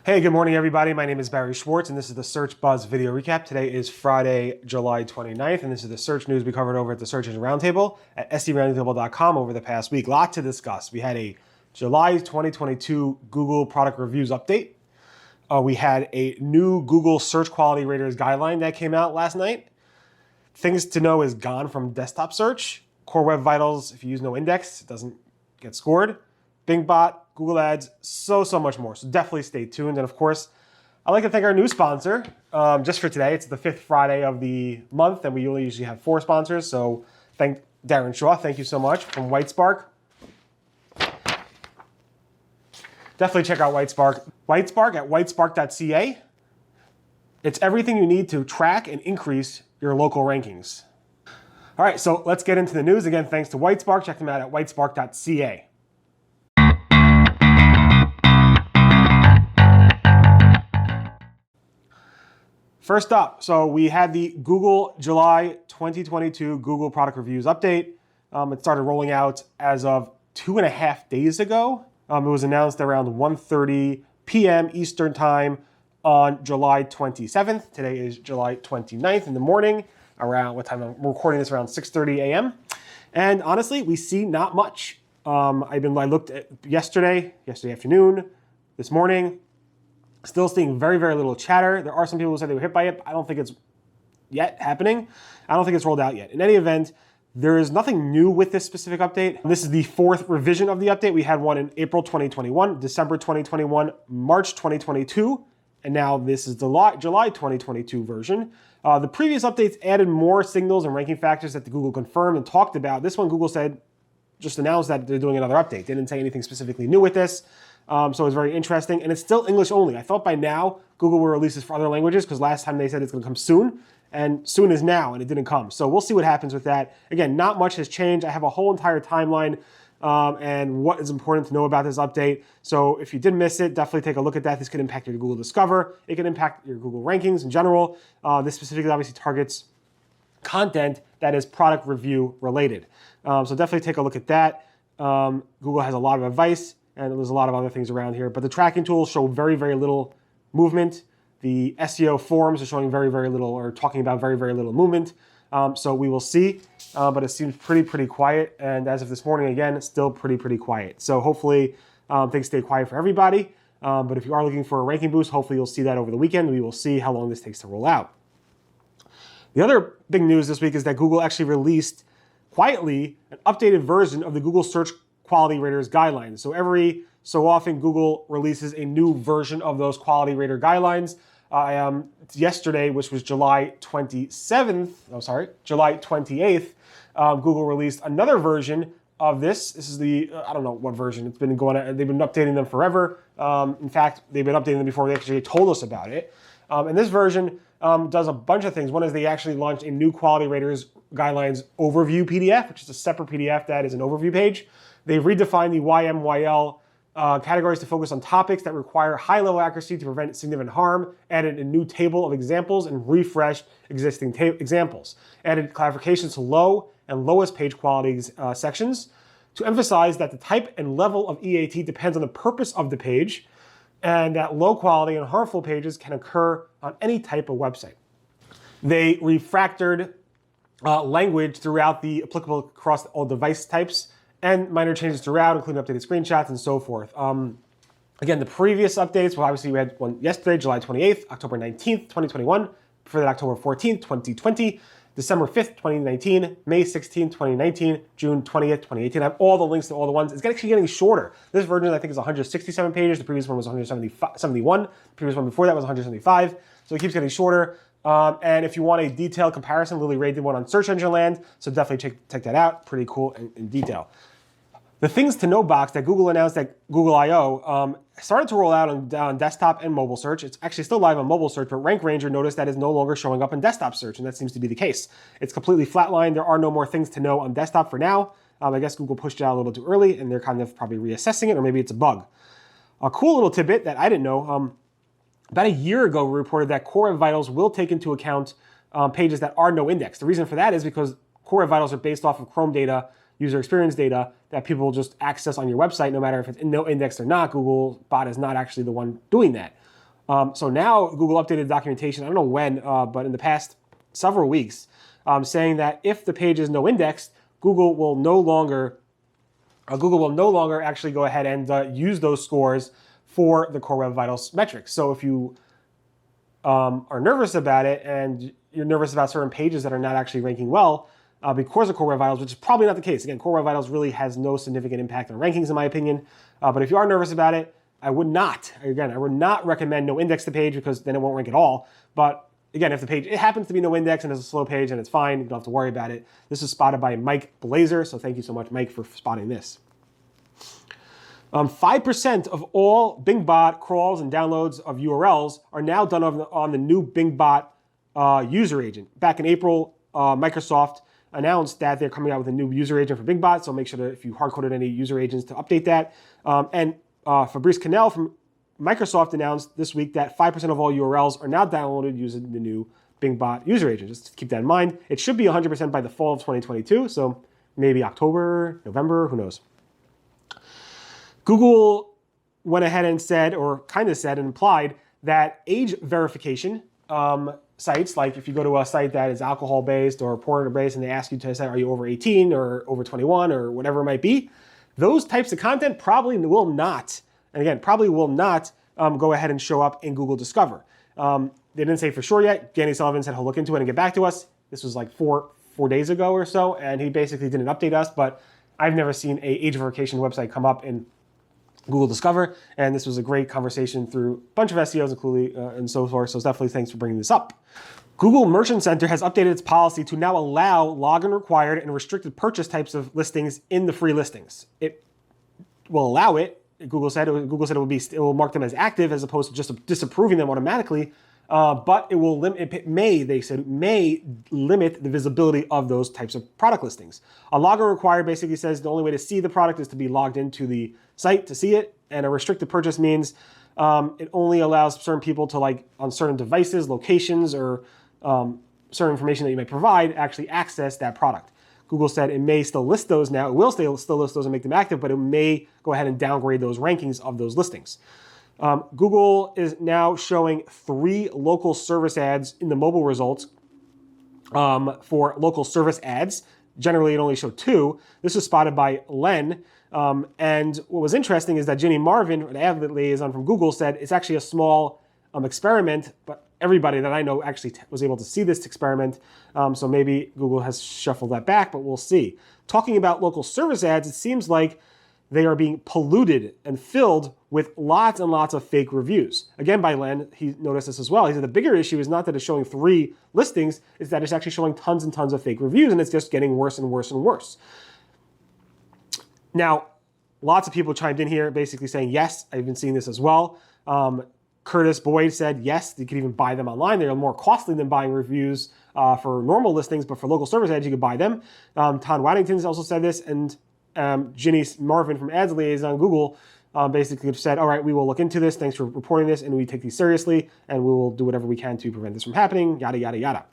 Hey, good morning, everybody. My name is Barry Schwartz, and this is the Search Buzz video recap. Today is Friday, July 29th, and this is the search news we covered over at the Search Engine Roundtable at sdroundtable.com over the past week. Lot to discuss. We had a July 2022 Google product reviews update. We had a new Google Search Quality Raters guideline that came out last night. Things to know is gone from desktop search. Core Web Vitals, if you use Noindex, it doesn't get scored. BingBot, Google Ads, so much more. So definitely stay tuned. And of course, I'd like to thank our new sponsor just for today. It's the 5th Friday of the month, and we only usually have 4 sponsors. So thank Darren Shaw. Thank you so much from WhiteSpark. Definitely check out WhiteSpark. WhiteSpark at whitespark.ca. It's everything you need to track and increase your local rankings. All right, so let's get into the news. Again, thanks to WhiteSpark. Check them out at whitespark.ca. First up, so we had the Google July 2022 Google Product Reviews update. It started rolling out as of 2.5 days ago. It was announced around 1:30 p.m. Eastern Time on July 27th. Today is July 29th in the morning. Around what time? I'm recording this around 6:30 a.m. And honestly, we see not much. I looked at yesterday afternoon, this morning. Still seeing very little chatter. There are some people who said they were hit by it, but I don't think it's yet happening. I don't think it's rolled out yet. In any event, there is nothing new with this specific update. This is the 4th revision of the update. We had one in April 2021, December 2021, March 2022, and now this is the July 2022 version. The previous updates added more signals and ranking factors that the Google confirmed and talked about. This one, Google said, just announced that they're doing another update. They didn't say anything specifically new with this. So it's very interesting, and it's still English only. I thought by now Google will release this for other languages because last time they said it's going to come soon, and soon is now, and it didn't come. So we'll see what happens with that. Again, not much has changed. I have a whole entire timeline and what is important to know about this update. So if you did miss it, definitely take a look at that. This could impact your Google Discover. It can impact your Google rankings in general. This specifically obviously targets content that is product review related. So definitely take a look at that. Google has a lot of advice, and there's a lot of other things around here. But the tracking tools show very little movement. The SEO forums are showing very little, or talking about very little movement. So we will see, but it seems pretty quiet. And as of this morning, again, it's still pretty quiet. So hopefully things stay quiet for everybody. But if you are looking for a ranking boost, hopefully you'll see that over the weekend. We will see how long this takes to roll out. The other big news this week is that Google actually released quietly an updated version of the Google Search Quality Raters guidelines. So every so often, Google releases a new version of those Quality Rater guidelines. Yesterday, which was July 28th, Google released another version of this. This is the, I don't know what version. It's been going on, they've been updating them forever. In fact, they've been updating them before they actually told us about it. And this version does a bunch of things. One is they actually launched a new Quality Raters guidelines overview PDF, which is a separate PDF that is an overview page. They've redefined the YMYL categories to focus on topics that require high-level accuracy to prevent significant harm, added a new table of examples, and refreshed existing examples. Added clarifications to low and lowest page quality sections to emphasize that the type and level of EAT depends on the purpose of the page, and that low quality and harmful pages can occur on any type of website. They refactored language throughout the applicable across all device types, and minor changes throughout, including updated screenshots and so forth. Again, the previous updates, well, obviously we had one yesterday, July 28th, October 19th, 2021, before that October 14th, 2020, December 5th, 2019, May 16th, 2019, June 20th, 2018. I have all the links to all the ones. It's actually getting shorter. This version, I think, is 167 pages. The previous one was 171. The previous one before that was 175. So it keeps getting shorter. And if you want a detailed comparison, Lily Ray did one on Search Engine Land, so definitely check that out. Pretty cool in detail. The things to know box that Google announced at Google I/O started to roll out on desktop and mobile search. It's actually still live on mobile search, but RankRanger noticed that it's no longer showing up in desktop search, and that seems to be the case. It's completely flatlined. There are no more things to know on desktop for now. I guess Google pushed it out a little bit too early, and they're kind of probably reassessing it, or maybe it's a bug. A cool little tidbit that I didn't know. About a year ago, we reported that Core Web Vitals will take into account pages that are Noindex. The reason for that is because Core Web Vitals are based off of Chrome data, user experience data that people will just access on your website, no matter if it's in Noindex or not. Google bot is not actually the one doing that. So now Google updated the documentation, I don't know when, but in the past several weeks, saying that if the page is no indexed, Google will no longer actually go ahead and use those scores for the Core Web Vitals metrics. So if you are nervous about it and you're nervous about certain pages that are not actually ranking well because of Core Web Vitals, which is probably not the case. Again, Core Web Vitals really has no significant impact on rankings in my opinion. But if you are nervous about it, I would not recommend no index the page because then it won't rank at all. But again, if the page, it happens to be no index and it's a slow page and it's fine, you don't have to worry about it. This is spotted by Mike Blazer, so thank you so much, Mike, for spotting this. 5% of all BingBot crawls and downloads of URLs are now done on the new BingBot user agent. Back in April, Microsoft announced that they're coming out with a new user agent for BingBot, so make sure that if you hard-coded any user agents to update that. Fabrice Cannell from Microsoft announced this week that 5% of all URLs are now downloaded using the new BingBot user agent. Just keep that in mind. It should be 100% by the fall of 2022, so maybe October, November, who knows. Google went ahead and said, or kind of said and implied, that age verification sites, like if you go to a site that is alcohol-based or porn-based and they ask you to say, are you over 18 or over 21 or whatever it might be, those types of content probably will not, and again, probably will not go ahead and show up in Google Discover. They didn't say for sure yet. Danny Sullivan said he'll look into it and get back to us. This was like four days ago or so, and he basically didn't update us, but I've never seen a age verification website come up in Google Discover, and this was a great conversation through a bunch of SEOs, including and so forth. So definitely thanks for bringing this up. Google Merchant Center has updated its policy to now allow login required and restricted purchase types of listings in the free listings. It will allow it. Google said it will mark them as active as opposed to just disapproving them automatically. But it will limit. It may limit the visibility of those types of product listings. A login required basically says the only way to see the product is to be logged into the site to see it, and a restricted purchase means it only allows certain people to, like, on certain devices, locations, or certain information that you may provide, actually access that product. Google said it may still list those now. It will still list those and make them active, but it may go ahead and downgrade those rankings of those listings. Google is now showing 3 local service ads in the mobile results for local service ads. Generally, it only showed 2. This was spotted by Len. And what was interesting is that Ginny Marvin, the ad liaison from Google, said it's actually a small experiment, but everybody that I know actually was able to see this experiment. So maybe Google has shuffled that back, but we'll see. Talking about local service ads, it seems like they are being polluted and filled with lots and lots of fake reviews. Again, by Len, he noticed this as well. He said the bigger issue is not that it's showing 3 listings, it's that it's actually showing tons and tons of fake reviews, and it's just getting worse and worse and worse. Now, lots of people chimed in here basically saying, yes, I've been seeing this as well. Curtis Boyd said, yes, you can even buy them online. They're more costly than buying reviews for normal listings, but for local service ads, you could buy them. Tom Waddington also said this, and Ginny Marvin from Ads Liaison Google basically said, all right, we will look into this. Thanks for reporting this, and we take these seriously, and we will do whatever we can to prevent this from happening, yada, yada, yada.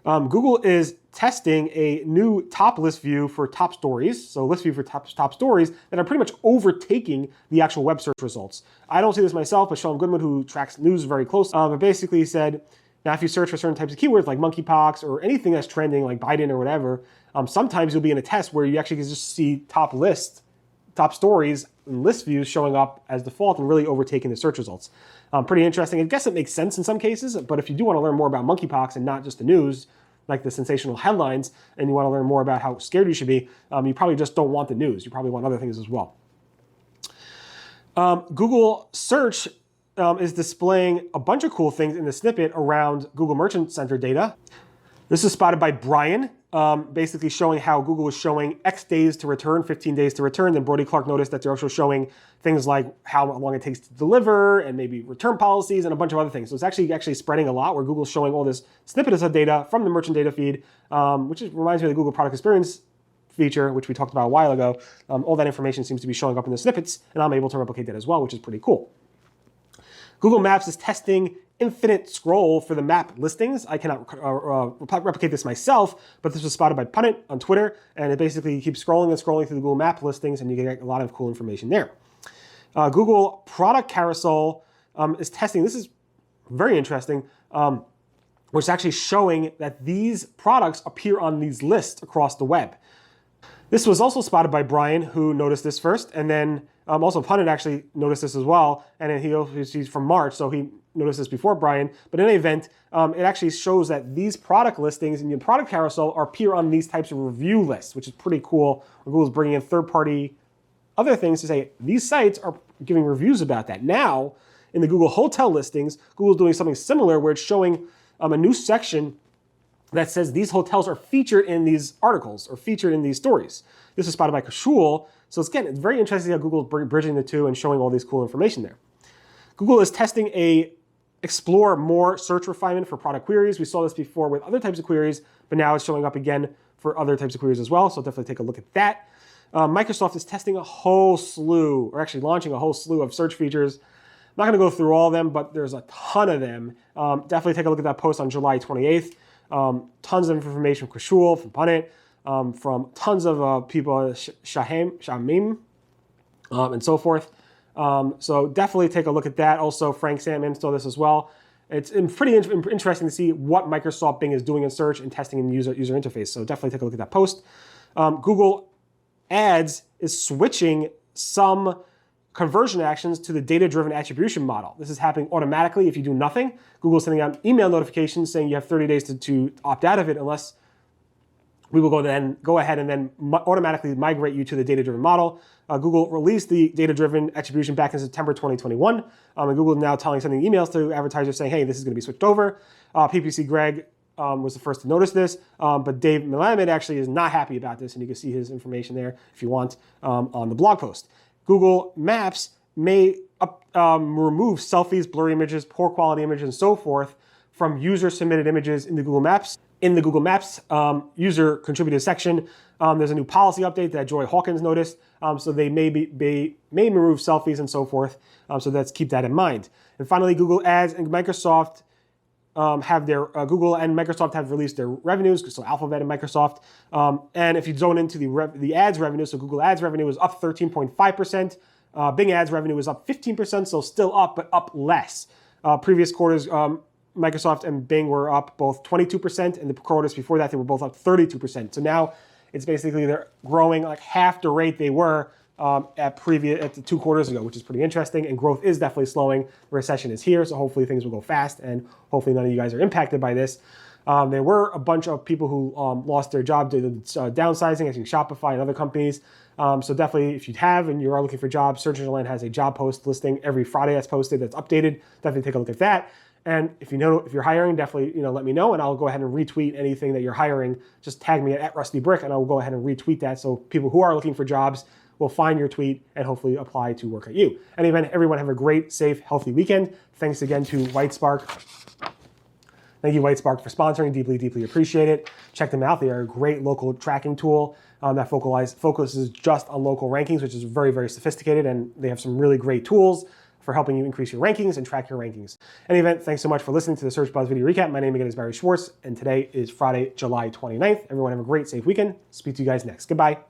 Google is testing a new top list view for top stories, so list view for top stories that are pretty much overtaking the actual web search results. I don't see this myself, but Sean Goodman, who tracks news very close, but basically said, now if you search for certain types of keywords like monkeypox or anything that's trending like Biden or whatever, sometimes you'll be in a test where you actually can just see top stories and list views showing up as default and really overtaking the search results. Pretty interesting. I guess it makes sense in some cases, but if you do want to learn more about monkeypox and not just the news, like the sensational headlines, and you want to learn more about how scared you should be, you probably just don't want the news. You probably want other things as well. Google Search is displaying a bunch of cool things in the snippet around Google Merchant Center data. This is spotted by Brian, basically showing how Google was showing X days to return, 15 days to return. Then Brody Clark noticed that they're also showing things like how long it takes to deliver and maybe return policies and a bunch of other things. So it's actually spreading a lot where Google's showing all this snippets of data from the merchant data feed, which reminds me of the Google Product Experience feature, which we talked about a while ago. All that information seems to be showing up in the snippets, and I'm able to replicate that as well, which is pretty cool. Google Maps is testing infinite scroll for the map listings. I cannot replicate this myself, but this was spotted by Punnett on Twitter, and it basically keeps scrolling and scrolling through the Google Map listings, and you get a lot of cool information there. Google Product Carousel is testing. This is very interesting. Which is actually showing that these products appear on these lists across the web. This was also spotted by Brian, who noticed this first, and then also Pundit actually noticed this as well, and then he's from March, so he noticed this before Brian. But in any event, it actually shows that these product listings in your product carousel appear on these types of review lists, which is pretty cool. Google's bringing in third-party other things to say these sites are giving reviews about that. Now, in the Google hotel listings, Google's doing something similar where it's showing a new section that says these hotels are featured in these articles or featured in these stories. This is spotted by Carousel. So again, it's very interesting how Google's bridging the two and showing all these cool information there. Google is testing a explore more search refinement for product queries. We saw this before with other types of queries, but now it's showing up again for other types of queries as well. So definitely take a look at that. Microsoft is testing a whole slew, or actually launching a whole slew of search features. I'm not going to go through all of them, but there's a ton of them. Definitely take a look at that post on July 28th. Tons of information from Carousel, from Pundit, from tons of people, Shamim, and so forth. So definitely take a look at that. Also, Frank Sam installed this as well. It's pretty interesting to see what Microsoft Bing is doing in search and testing in the user interface. So definitely take a look at that post. Google Ads is switching some conversion actions to the data-driven attribution model. This is happening automatically if you do nothing. Google's sending out email notifications saying you have 30 days to opt out of it unless we will go ahead and then automatically migrate you to the data-driven model. Google released the data-driven attribution back in September 2021. And Google is now sending emails to advertisers saying, hey, this is going to be switched over. PPC Greg was the first to notice this, but Dave Melamed actually is not happy about this, and you can see his information there if you want on the blog post. Google Maps may remove selfies, blurry images, poor quality images, and so forth from user-submitted images in the Google Maps. In the Google Maps user-contributed section, there's a new policy update that Joy Hawkins noticed, so they may remove selfies and so forth. So let's keep that in mind. And finally, Google Ads and Microsoft Google and Microsoft have released their revenues, so Alphabet and Microsoft. And if you zone into the ads revenue, so Google Ads revenue is up 13.5%. Bing Ads revenue is up 15%, so still up, but up less. Previous quarters, Microsoft and Bing were up both 22%, and the quarters before that, they were both up 32%. So now it's basically they're growing like half the rate they were at the 2 quarters ago, which is pretty interesting. And growth is definitely slowing. The recession is here, so hopefully things will go fast, and hopefully none of you guys are impacted by this. There were a bunch of people who lost their job due to downsizing, I think Shopify and other companies. So definitely, if you have and you are looking for jobs, Search Engine Land has a job post listing every Friday that's posted, that's updated. Definitely take a look at that. And if you're hiring, definitely let me know, and I'll go ahead and retweet anything that you're hiring. Just tag me at @RustyBrick, and I will go ahead and retweet that so people who are looking for jobs will find your tweet and hopefully apply to work at you. Anyway, everyone have a great, safe, healthy weekend. Thanks again to WhiteSpark. Thank you, WhiteSpark, for sponsoring. Deeply, deeply appreciate it. Check them out. They are a great local tracking tool that focuses just on local rankings, which is very, very sophisticated, and they have some really great tools for helping you increase your rankings and track your rankings. In any event, thanks so much for listening to the Search Buzz video recap. My name again is Barry Schwartz, and today is Friday, July 29th. Everyone have a great, safe weekend. Speak to you guys next. Goodbye.